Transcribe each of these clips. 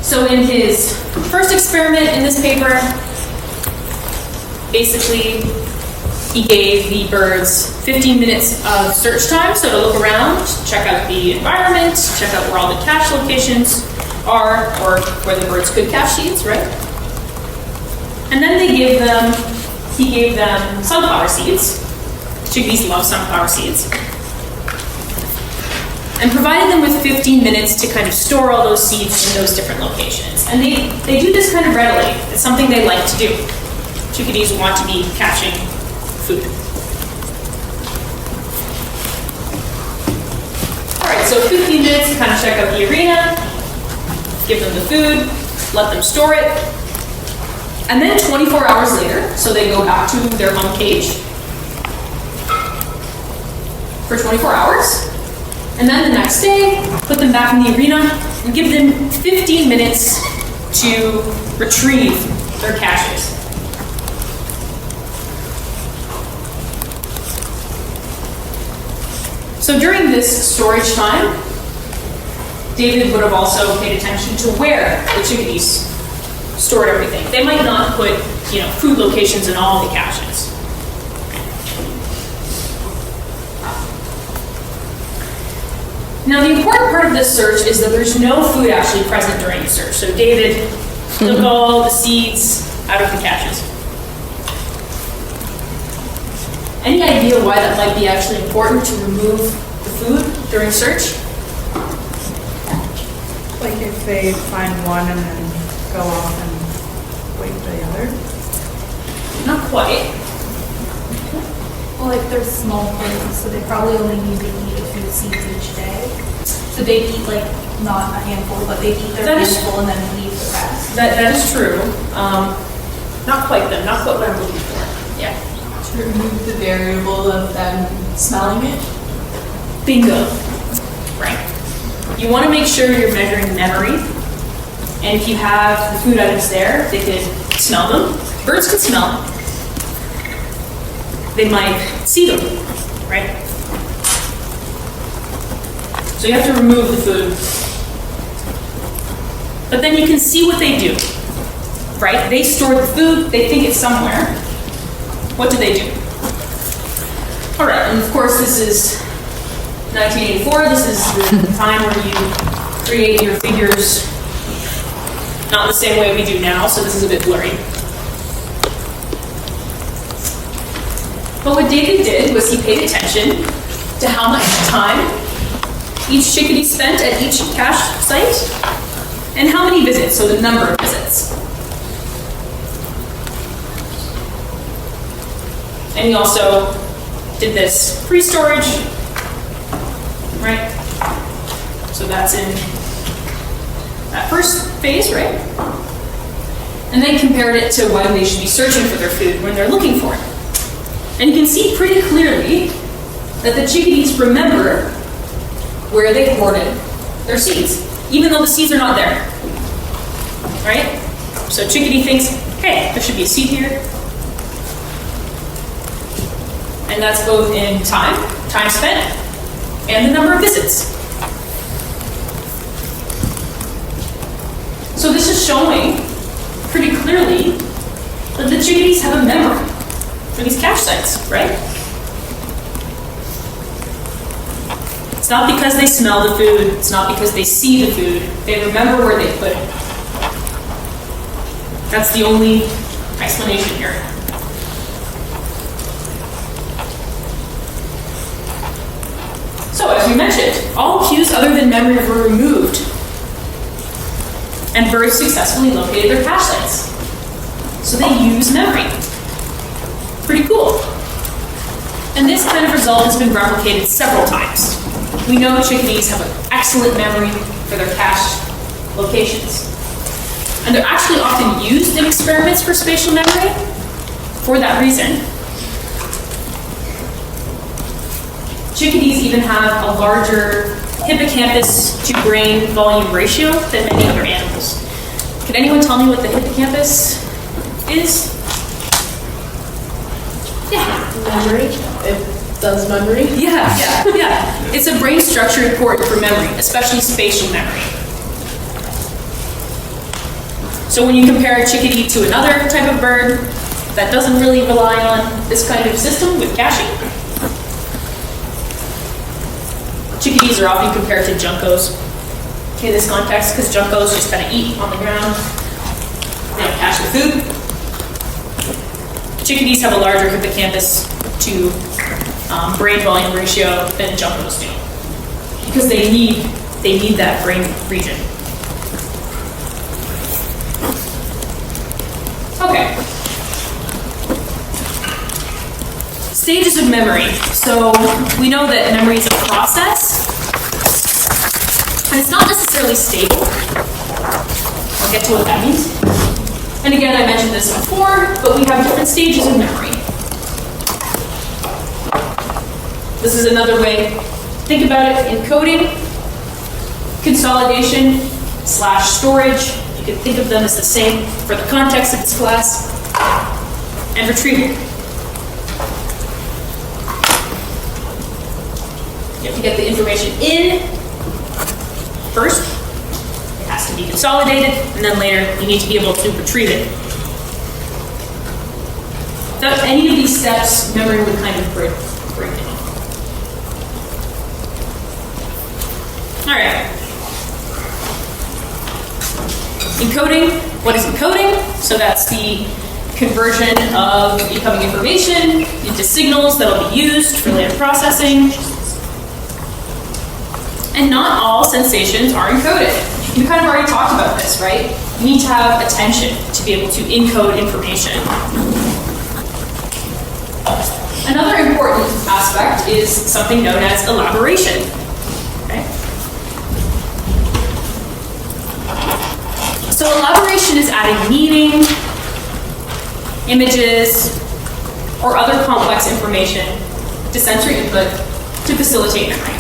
So in his first experiment in this paper, basically he gave the birds 15 minutes of search time, so to look around, check out the environment, check out where all the cache locations are, or where the birds could cache seeds, right? And then he gave them sunflower seeds. Chickadees love sunflower seeds. And provided them with 15 minutes to kind of store all those seeds in those different locations. And they do this kind of readily. It's something they like to do. Chickadees want to be caching food. All right, so 15 minutes to kind of check out the arena, give them the food, let them store it. And then 24 hours later, so they go back to their home cage for 24 hours. And then the next day, put them back in the arena and give them 15 minutes to retrieve their caches. So during this storage time, David would have also paid attention to where the chickadees stored everything. They might not put, food locations in all the caches. Now, the important part of this search is that there's no food actually present during the search. So David took all the seeds out of the caches. Any idea why that might be actually important to remove the food during search? Like if they find one and then go off and wait for the other? Not quite. Well, like they're small birds, so they probably only need to eat a few seeds each day. So they eat like not a handful, but they eat their handful and then leave the rest. That is true. Not quite them. Not quite what I'm looking for. Yeah. To remove the variable of them smelling it. Bingo. Right. You want to make sure you're measuring memory. And if you have the food items there, they could smell them. Birds can smell. They might see them, right? So you have to remove the food. But then you can see what they do, right? They store the food, they think it's somewhere. What do they do? All right, and of course this is 1984. This is the time where you create your figures not the same way we do now, so this is a bit blurry. But what David did was he paid attention to how much time each chickadee spent at each cache site and how many visits, so the number of visits. And he also did this pre-storage, right? So that's in that first phase, right? And then compared it to when they should be searching for their food when they're looking for it. And you can see pretty clearly that the chickadees remember where they hoarded their seeds, even though the seeds are not there, right? So chickadee thinks, hey, there should be a seed here. And that's both in time spent, and the number of visits. So this is showing pretty clearly that the chickadees have a memory for these cache sites, right? It's not because they smell the food, it's not because they see the food, they remember where they put it. That's the only explanation here. So, as we mentioned, all cues other than memory were removed, and birds successfully located their cache sites. So they use memory. Pretty cool. And this kind of result has been replicated several times. We know chickadees have an excellent memory for their cache locations. And they're actually often used in experiments for spatial memory for that reason. Chickadees even have a larger hippocampus to brain volume ratio than many other animals. Can anyone tell me what the hippocampus is? Yeah. Memory. It does memory. Yeah. It's a brain structure important for memory, especially spatial memory. So when you compare a chickadee to another type of bird that doesn't really rely on this kind of system with caching, chickadees are often compared to juncos in this context because juncos just kind of eat on the ground. They don't cache their food. Chickadees have a larger hippocampus to brain volume ratio than juncos do because they need that brain region. Okay. Stages of memory. So we know that memory is a process, and it's not necessarily stable. I'll get to what that means. And again, I mentioned this before, but we have different stages of memory. This is another way. Think about it: encoding, consolidation / storage. You can think of them as the same for the context of this class, and retrieval. You have to get the information in first. It has to be consolidated, and then later you need to be able to retrieve it. Without any of these steps, memory would kind of break down. All right. Encoding. What is encoding? So that's the conversion of incoming information into signals that will be used for later processing. And not all sensations are encoded. We kind of already talked about this, right? You need to have attention to be able to encode information. Another important aspect is something known as elaboration. Okay? So elaboration is adding meaning, images, or other complex information to sensory input to facilitate memory.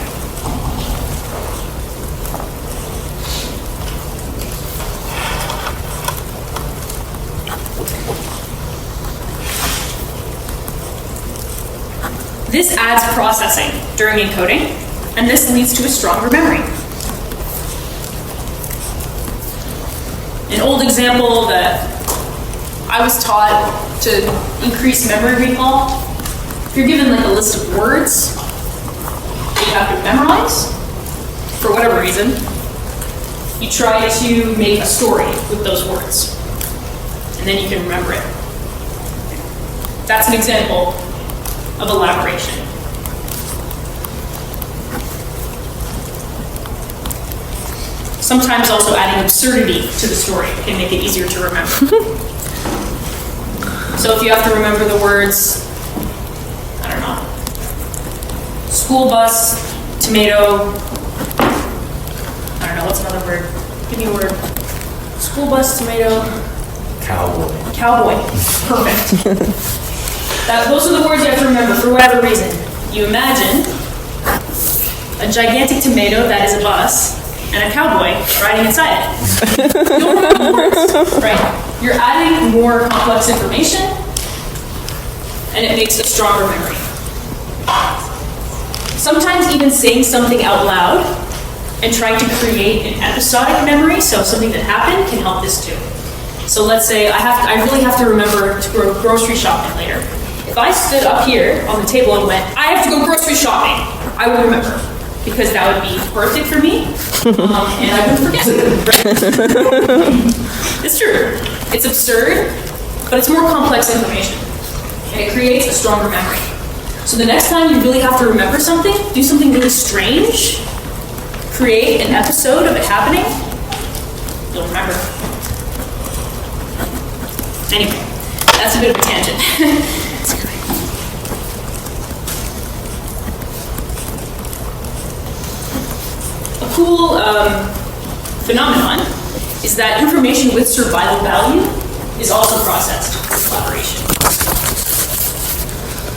This adds processing during encoding, and this leads to a stronger memory. An old example that I was taught to increase memory recall, if you're given like a list of words that you have to memorize, for whatever reason, you try to make a story with those words, and then you can remember it. That's an example of elaboration. Sometimes also adding absurdity to the story can make it easier to remember. So if you have to remember the words, I don't know, school bus, tomato, I don't know, what's another word? Give me a word. School bus, tomato. Cowboy. Cowboy. Perfect. Those are the words you have to remember for whatever reason. You imagine a gigantic tomato that is a bus and a cowboy riding inside it. You don't remember the words, right? You're adding more complex information, and it makes a stronger memory. Sometimes even saying something out loud and trying to create an episodic memory, so something that happened, can help this too. So let's say I really have to remember to go grocery shopping later. If I stood up here on the table and went, I have to go grocery shopping, I would remember, because that would be perfect for me, and I wouldn't forget. It's true. It's absurd, but it's more complex information, and it creates a stronger memory. So the next time you really have to remember something, do something really strange, create an episode of it happening, you'll remember. Anyway, that's a bit of a tangent. A cool phenomenon is that information with survival value is also processed with collaboration.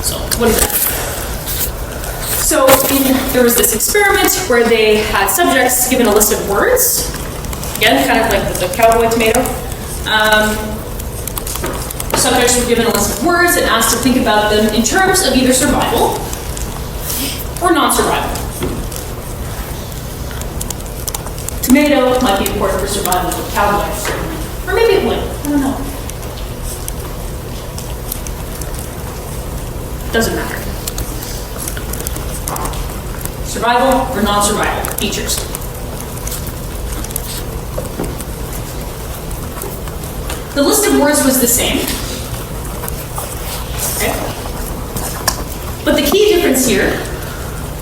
So, what is that? So, there was this experiment where they had subjects given a list of words. Again, kind of like the cowboy tomato. Subjects were given a list of words and asked to think about them in terms of either survival or non-survival. Tomato might be important for survival of cowboy, or maybe wavelength? I don't know. Doesn't matter. Survival or non-survival features. The list of words was the same. Okay. But the key difference here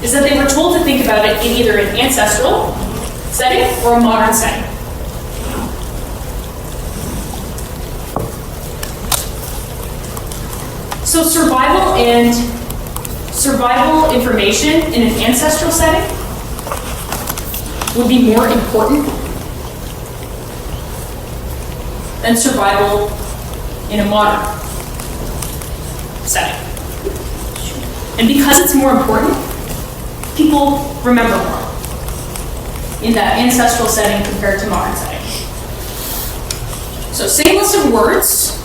is that they were told to think about it in either an ancestral setting or a modern setting. So survival information in an ancestral setting would be more important than survival in a modern setting. And because it's more important, people remember more in that ancestral setting compared to modern setting. So same list of words.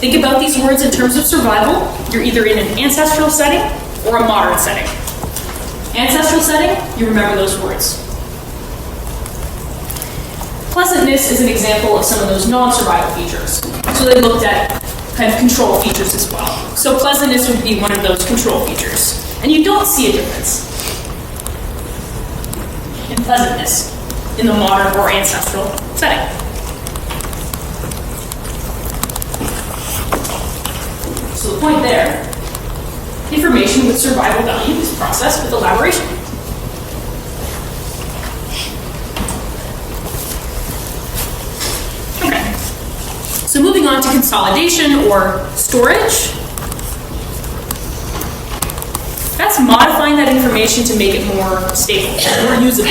Think about these words in terms of survival. You're either in an ancestral setting or a modern setting. Ancestral setting, you remember those words. Pleasantness is an example of some of those non-survival features. So they looked at kind of control features as well. So pleasantness would be one of those control features. And you don't see a difference in pleasantness in the modern or ancestral setting. So the point there, information with survival value is processed with elaboration. Okay. So moving on to consolidation or storage. That's modifying that information to make it more stable, more usable.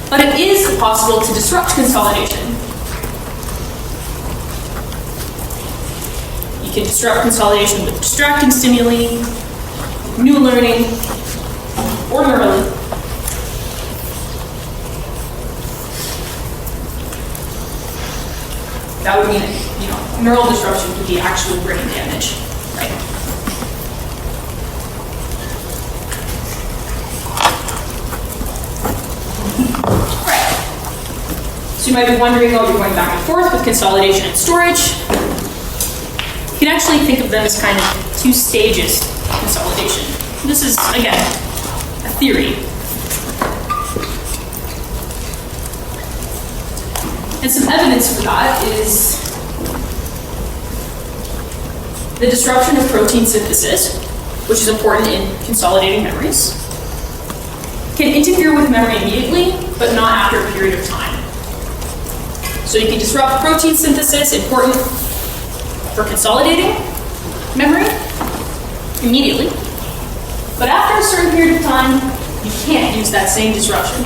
But it is possible to disrupt consolidation. You can disrupt consolidation with distracting stimuli, new learning, or neural. That would mean, neural disruption could be actual brain damage, right? Right. So you might be wondering, oh, you're going back and forth with consolidation and storage. You can actually think of them as kind of two stages of consolidation. This is, again, a theory. And some evidence for that is the disruption of protein synthesis, which is important in consolidating memories, can interfere with memory immediately, but not after a period of time. So you can disrupt protein synthesis, important for consolidating memory, immediately. But after a certain period of time, you can't use that same disruption.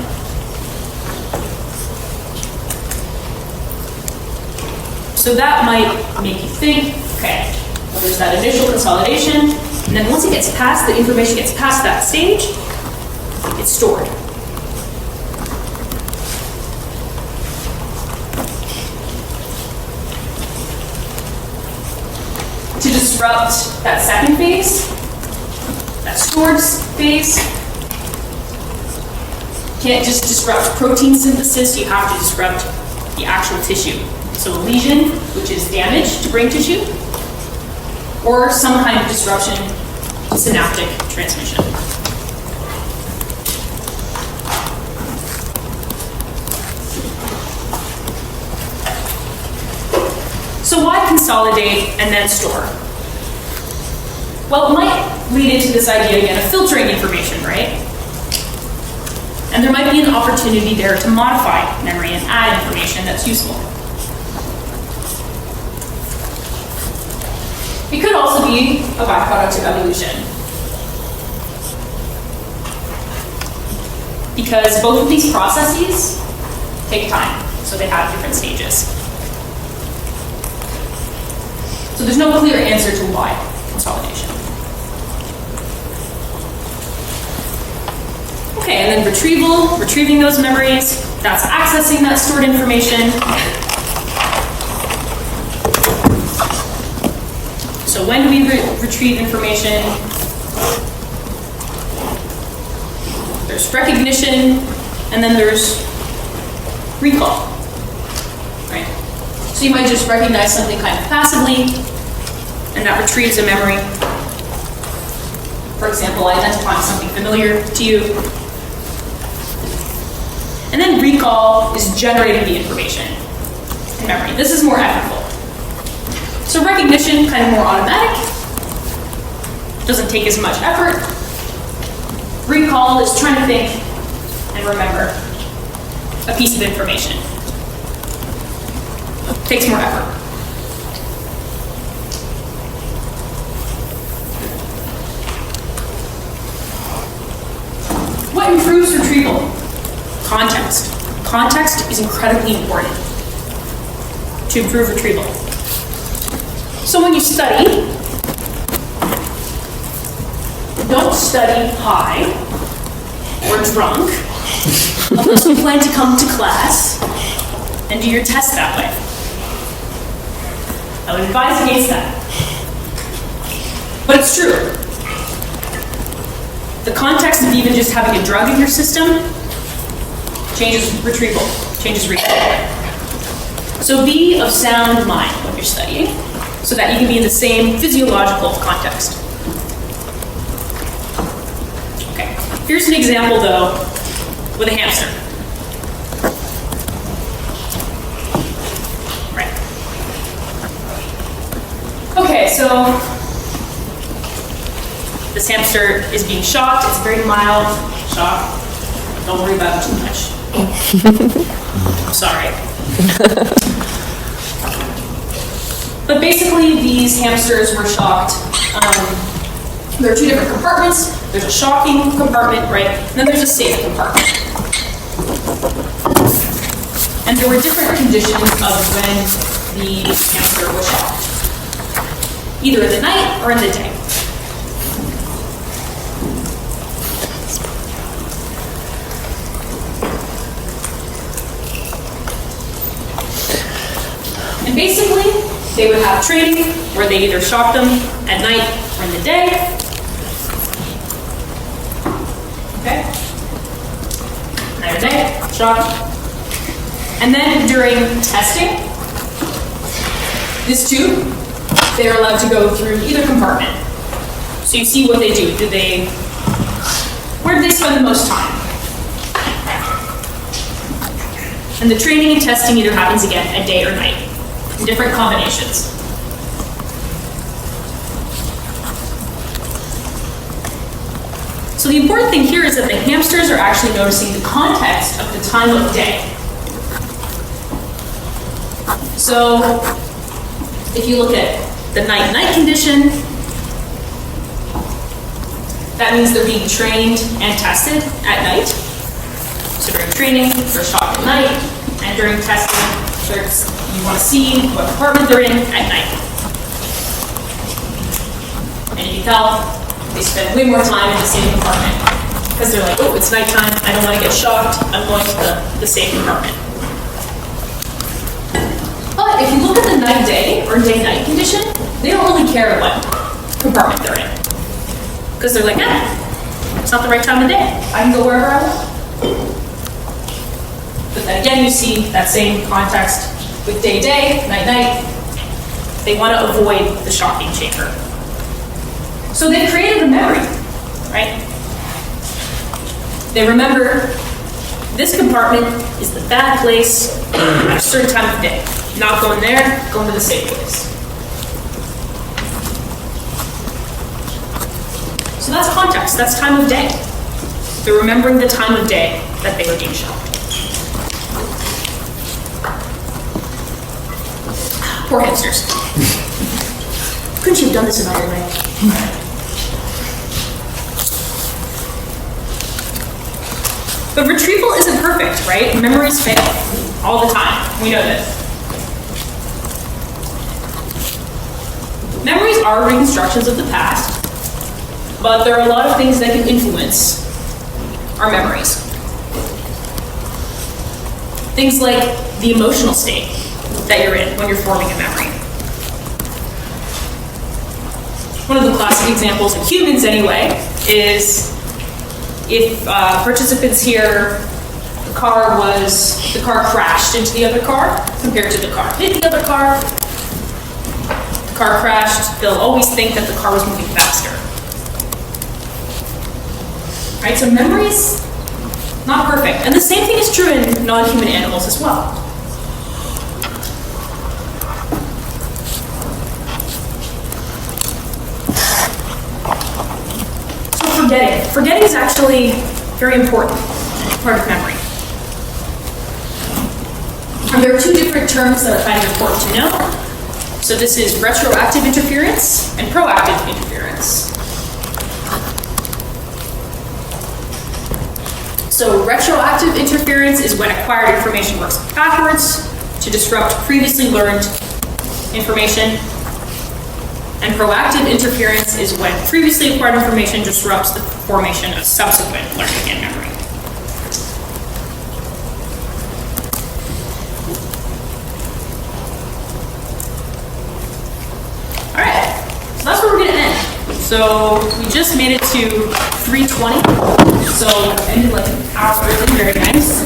So that might make you think, okay, well, there's that initial consolidation, and then once it gets past, the information gets past that stage, it's stored. To disrupt that second phase, that stored phase, you can't just disrupt protein synthesis, you have to disrupt the actual tissue. So lesion, which is damage to brain tissue, or some kind of disruption to synaptic transmission. So why consolidate and then store? Well, it might lead into this idea again of filtering information, right? And there might be an opportunity there to modify memory and add information that's useful. It could also be a byproduct of evolution. Because both of these processes take time, so they have different stages. So there's no clear answer to why consolidation. Okay, and then retrieval, retrieving those memories, that's accessing that stored information. So when do we retrieve information? There's recognition, and then there's recall. So you might just recognize something kind of passively, and that retrieves a memory. For example, identifying something familiar to you. And then recall is generating the information in memory. This is more effortful. So recognition, kind of more automatic, doesn't take as much effort. Recall is trying to think and remember a piece of information. Takes more effort. What improves retrieval? Context. Context is incredibly important to improve retrieval. So when you study, don't study high or drunk unless you plan to come to class and do your test that way. I would advise against that. But it's true. The context of even just having a drug in your system changes retrieval, changes recall. So be of sound mind when you're studying, so that you can be in the same physiological context. Okay, here's an example though, with a hamster. Right. Okay, so this hamster is being shocked. It's a very mild shock. Don't worry about it too much. I'm sorry. But basically, these hamsters were shocked. There are two different compartments. There's a shocking compartment, right? And then there's a safe compartment. And there were different conditions of when the hamster was shocked. Either in the night or in the day. And basically, they would have training where they either shocked them at night or in the day. Okay? Night or day, shock. And then during testing, this tube, they're allowed to go through either compartment. So you see what they do. Where do they spend the most time? And the training and testing either happens again at day or night, in different combinations. So the important thing here is that the hamsters are actually noticing the context of the time of day. So if you look at the night-night condition, that means they're being trained and tested at night. So during training, they're shocked at night, and during testing, you want to see what compartment they're in at night. And you can tell they spend way more time in the same compartment because they're like, oh, it's nighttime, I don't want to get shocked, I'm going to the safe compartment. But if you look at the night-day or day-night condition, they don't really care what compartment they're in. Because they're like, it's not the right time of day. I can go wherever I want. But then again, you see that same context with day-day, night-night. They want to avoid the shocking chamber. So they created a memory, right? They remember this compartment is the bad place at a certain time of day. Not going there, going to the safe place. So that's context, that's time of day. They're remembering the time of day that they were being shocked. Poor hamsters. Couldn't you have done this another way? But retrieval isn't perfect, right? Memories fail all the time. We know this. Memories are reconstructions of the past, but there are a lot of things that can influence our memories. Things like the emotional state that you're in when you're forming a memory. One of the classic examples in humans, anyway, is if participants here the car crashed into the other car compared to the car hit the other car. The car crashed, they'll always think that the car was moving faster. Right, so memory's not perfect. And the same thing is true in non-human animals as well. So forgetting is actually very important part of memory. And there are two different terms that are kind of important to know. So this is retroactive interference and proactive interference. So retroactive interference is when acquired information works backwards to disrupt previously learned information. And proactive interference is when previously acquired information disrupts the formation of subsequent learning and memory. All right, so that's where we're gonna end. So we just made it to 3:20, so ended like an hour early, very nice.